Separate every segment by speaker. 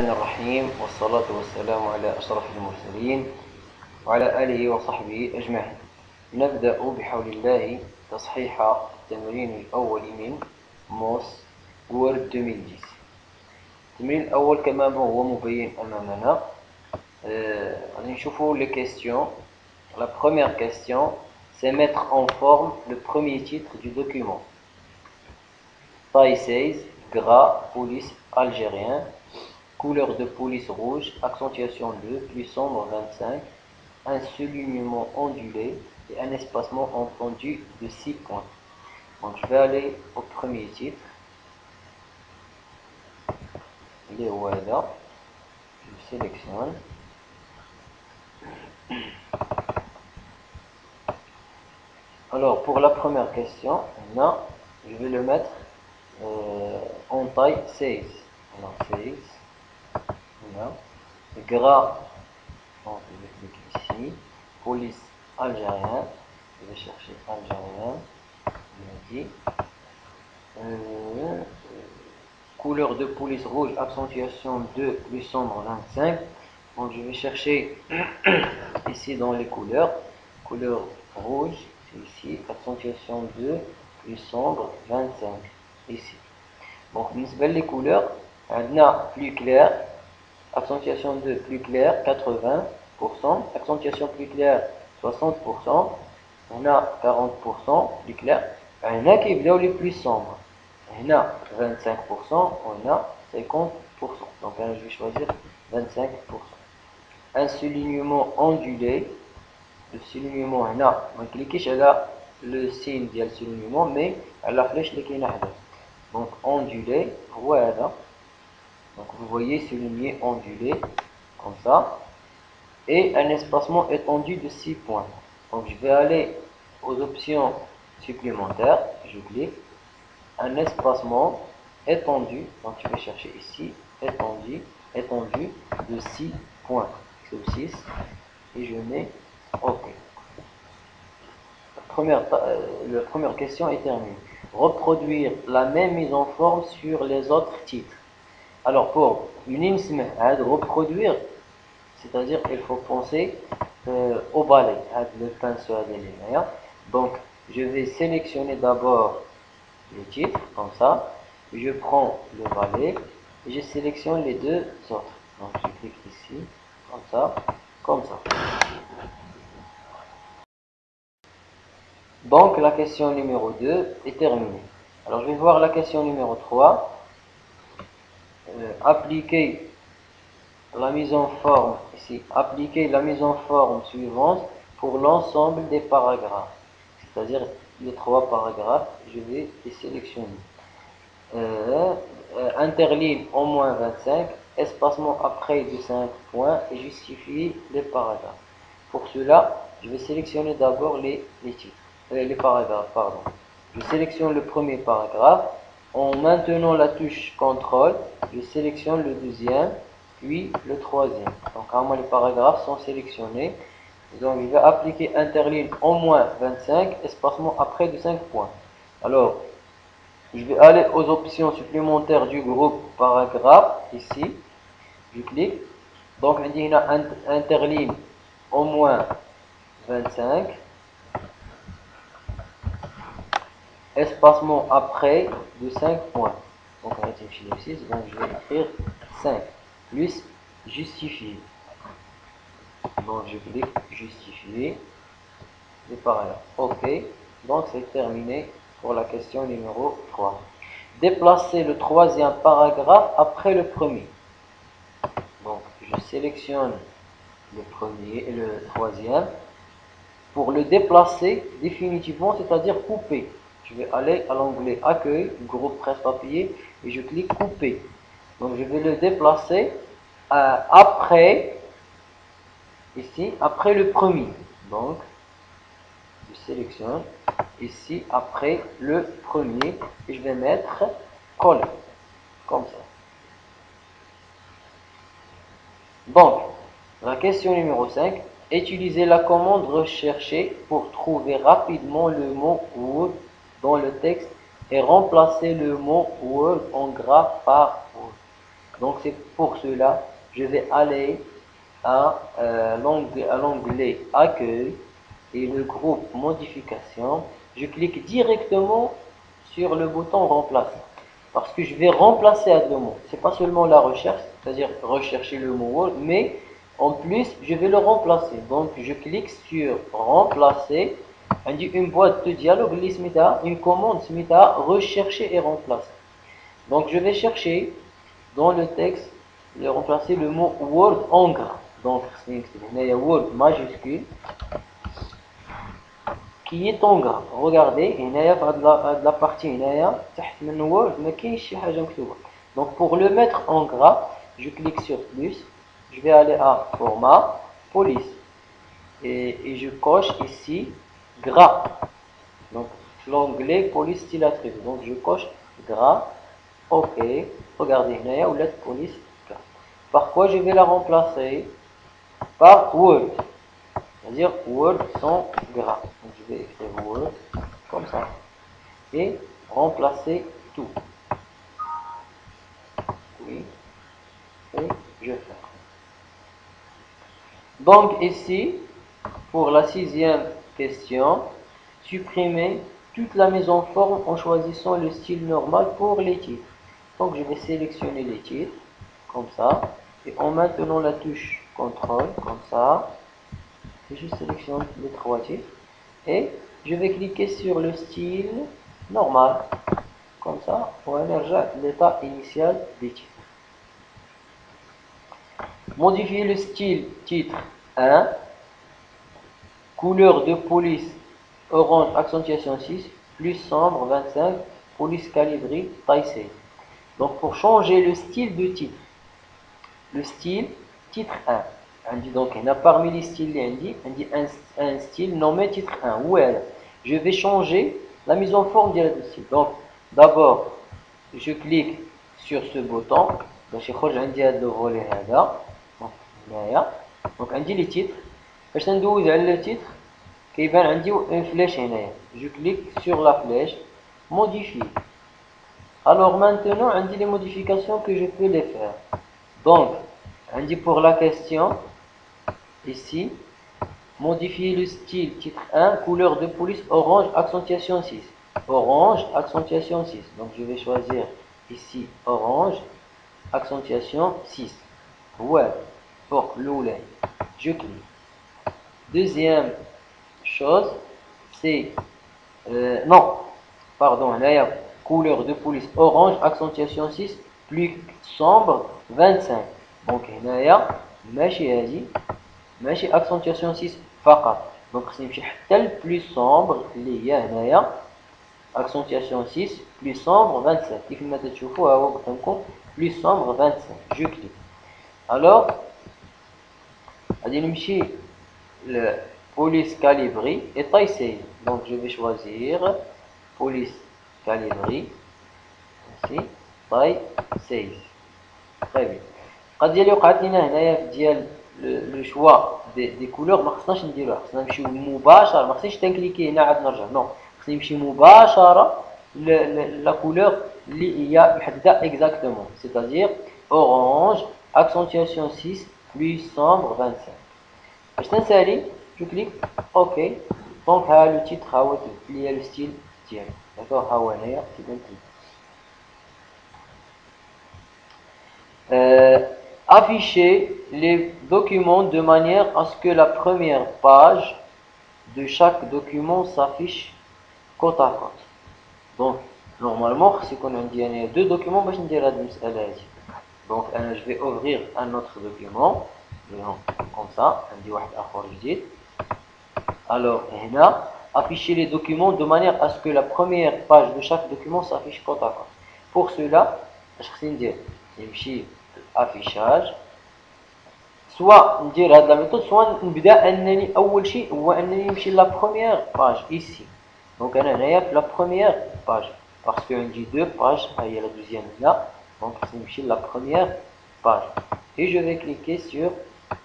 Speaker 1: الرحمن الرحيم والصلاة والسلام على أشرف المرسلين وعلى آله وصحبه أجمعين. نبدأ بحول الله تصحيح التمرين الأول من موس وورد 2010. التمرين الأول كما هو مبين أمامنا. غادي نشوفوا les questions. La première question, c'est mettre en forme le premier titre du document. Taille 16, gras, police algérien, couleur de police rouge, accentuation 2, plus sombre 25, un soulignement ondulé et un espacement entendu de 6 points. Donc je vais aller au premier titre. Il est où là? Je sélectionne. Alors pour la première question, là, je vais le mettre en taille 16. Alors 16. Voilà. Gras, donc je vais cliquer ici. Police algérien. Je vais chercher algérien. Dit. Couleur de police rouge, accentuation 2, plus sombre 25. Donc je vais chercher ici dans les couleurs. Couleur rouge, c'est ici. Accentuation 2, plus sombre 25. Ici. Donc les couleurs, on a plus clair. Accentuation 2 plus clair 80%, accentuation plus claire 60%, on a 40% plus clair, on a qui est les plus sombres, on a 25%, on a 50%, donc je vais choisir 25%. Un soulignement ondulé, le soulignement on a, on clique sur le signe du soulignement, mais à la flèche qui est là, donc ondulé, voilà. Donc vous voyez souligné ondulé, comme ça, et un espacement étendu de 6 points. Donc je vais aller aux options supplémentaires, je clique, un espacement étendu, donc je vais chercher ici, étendu de 6 points, c'est 6, et je mets OK. La première question est terminée. Reproduire la même mise en forme sur les autres titres. Alors pour une reproduire, c'est-à-dire qu'il faut penser au balai, le pinceau à délier. Donc je vais sélectionner d'abord le titre, comme ça, je prends le balai et je sélectionne les deux autres. Donc je clique ici, comme ça, comme ça. Donc la question numéro 2 est terminée. Alors je vais voir la question numéro 3. Appliquer la mise en forme ici, appliquer la mise en forme suivante pour l'ensemble des paragraphes, c'est-à-dire les 3 paragraphes, je vais les sélectionner. Interligne au moins 25, espacement après de 5 points et justifier les paragraphes. Pour cela, je vais sélectionner d'abord les titres, les paragraphes, pardon. Je sélectionne le premier paragraphe. En maintenant la touche CTRL, je sélectionne le deuxième, puis le troisième. Donc, les paragraphes sont sélectionnés. Donc, je vais appliquer interligne au moins 25, espacement après de 5 points. Alors, je vais aller aux options supplémentaires du groupe paragraphe, ici. Je clique. Donc, on dit interligne au moins 25. Espacement après de 5 points. Donc on va rectifier ici, donc je vais écrire 5 plus justifier. Donc je clique justifier et par là. OK. Donc c'est terminé pour la question numéro 3. Déplacer le troisième paragraphe après le premier. Donc je sélectionne le premier et le troisième. Pour le déplacer définitivement, c'est-à-dire couper, je vais aller à l'onglet Accueil, groupe presse-papier, et je clique Couper. Donc je vais le déplacer après, ici, après le premier. Donc, je sélectionne ici, après le premier, et je vais mettre Coller, comme ça. Donc, la question numéro 5. Utilisez la commande rechercher pour trouver rapidement le mot Word dans le texte et remplacer le mot Word en gras par Word. Donc c'est pour cela, je vais aller à l'onglet Accueil et le groupe Modification. Je clique directement sur le bouton Remplacer. Parce que je vais remplacer à deux mots. C'est pas seulement la recherche, c'est-à-dire rechercher le mot Word, mais en plus, je vais le remplacer. Donc, je clique sur Remplacer. On dit une boîte de dialogue, une commande, rechercher et remplacer. Donc, je vais chercher dans le texte, de remplacer le mot Word en gras. Donc, il y a Word majuscule qui est en gras. Regardez, il y a de la partie, il y a Word, mais donc, pour le mettre en gras, je clique sur plus, je vais aller à Format, Police, et je coche ici gras. Donc, l'onglet Police style attribut. Donc, je coche gras. OK. Regardez, il y a lettre police. Par quoi je vais la remplacer? Par Word. C'est-à-dire Word sans gras. Donc, je vais écrire Word comme ça. Et remplacer tout. Oui. Et je fais. Donc ici, pour la sixième question, supprimer toute la mise en forme en choisissant le style normal pour les titres. Donc je vais sélectionner les titres, comme ça, et en maintenant la touche CTRL, comme ça, et je sélectionne les trois titres, et je vais cliquer sur le style normal, comme ça, pour émerger l'état initial des titres. Modifier le style titre 1, couleur de police orange accentuation 6, plus sombre 25, police calibrée taille 16. Donc pour changer le style de titre, le style titre 1, on dit donc il y a parmi les styles, on dit un style nommé titre 1. Où est-ce? Je vais changer la mise en forme de style. Donc d'abord je clique sur ce bouton باش يخرج عندي هذا الفولي هذا هنايا. دونك عندي لي تيتر. باش ندوز على لو تيتر كيبان عندي اون فلاش هنايا. جو كليك sur la flèche modifier. Alors maintenant عندي les modifications que je peux les faire. Donc عندي pour la question ici modifier le style titre 1 couleur de police orange accentuation 6. Orange accentuation 6. Donc je vais choisir ici orange accentuation 6. Ouais, pour l'oulé. Je clique. Deuxième chose, c'est non, pardon, là il y a couleur de police orange accentuation 6 plus sombre 25. Donc là il y a ماشي accentuation 6 فقط. Donc خصني نمشي حتى البلو sombre اللي هي هنايا accentuation 6 plus sombre 27. كيف ما تشوفوا ها هو قدامكم plus sombre 25. Je clique. Alors غادي نمشي le police calibrée et taille 16. Donc je vais choisir police calibrée ici taille 16. Très bien. قد اللي وقعت لنا هنايا ديال لو شوا دي كولور ما خصناش نديروها. خصنا نمشيو مباشره. ما خصنيش تنكليكي هنا عاد نرجع. نو خصني نمشي مباشره لا كولور اللي هي محدده اكزاكتومون. C'est-à-dire orange accentuation 6 plus sombre 25. باش تنسالي جو كليك اوكي. دونك ها لو تيتر ها هو اللي هي لو ستيل ديالو. داكوغ ها هو هنايا كيبان afficher les documents de manière à ce que la première page de chaque document s'affiche côte à côte. Donc normalement c'est qu'on a deux documents باش ندير هاد المسألة هادي. Donc je vais ouvrir un autre document comme ça عندي واحد آخر جديد. Alors هنا afficher les documents de manière à ce que la première page de chaque document s'affiche côte à côte. Pour cela اش خصني ندير؟ نمشي affichage soit ندير هاد لا ميثود soit نبدا انني اول شيء هو انني نمشي لا بروميير باج ici. Donc انا هنايا في لا بروميير باج parce que عندي deux pages ها هي لا دوزيام هنا. Donc خصني نمشي لا بروميير باج et je vais cliquer sur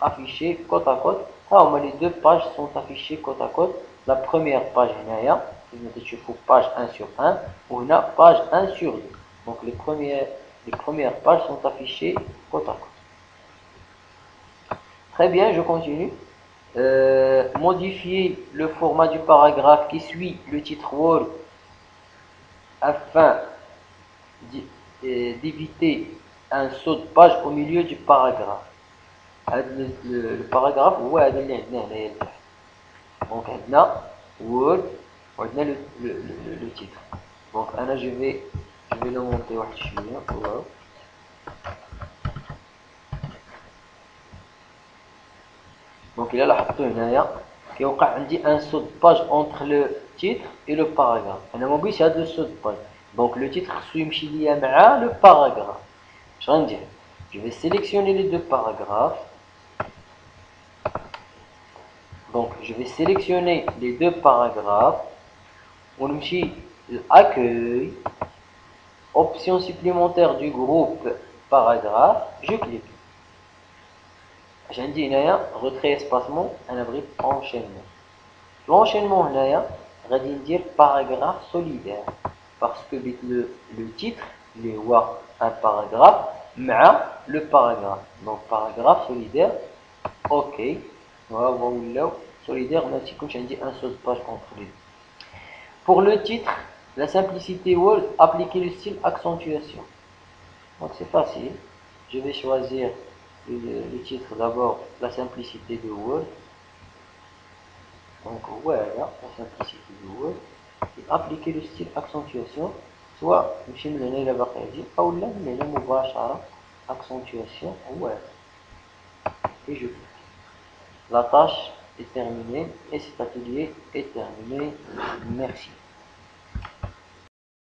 Speaker 1: afficher côte à côte. ها هما les deux pages sont affichées côte à côte. La première page هنايا كما تشوفوا page 1 sur 1 وهنا page 1 sur 2. Donc les Les premières pages sont affichées côte à côte. Très bien, je continue. Modifier le format du paragraphe qui suit le titre Word afin d'éviter un saut de page au milieu du paragraphe. Le paragraphe هو هذا اللي عندنا هنايا. Donc عندنا Word وعندنا le titre. Donc أنا je vais le monter واحد شوية. Wow. Donc il a لاحظتوا هنايا كيوقع عندي un saut de page entre le titre et le paragraphe. أنا ما بغيتش هذا le saut de page. Donc le titre خصو يمشي ليا مع le paragraphe. اش غندير؟ Je vais sélectionner les deux paragraphes. Donc je vais sélectionner les deux paragraphes. On me accueil, option supplémentaire du groupe paragraphe, je clique. J'ai dit retrait espacement, on abrit enchaînement. L'enchaînement là, on va dire paragraphe solidaire parce que le titre il est un paragraphe mais le paragraphe. Donc paragraphe solidaire, ok. Voilà, solidaire, on a dit un seul page entre les deux. Pour le titre, la simplicité Word, appliquer le style accentuation. Donc c'est facile. Je vais choisir le titre d'abord, la simplicité de Word. Donc voilà, la simplicité de Word. Et appliquer le style accentuation. Soit je me donne la baqaïdi, ou là, je me mubashara accentuation. Ouais. Et je clique. La tâche est terminée et cet atelier est terminé. Merci.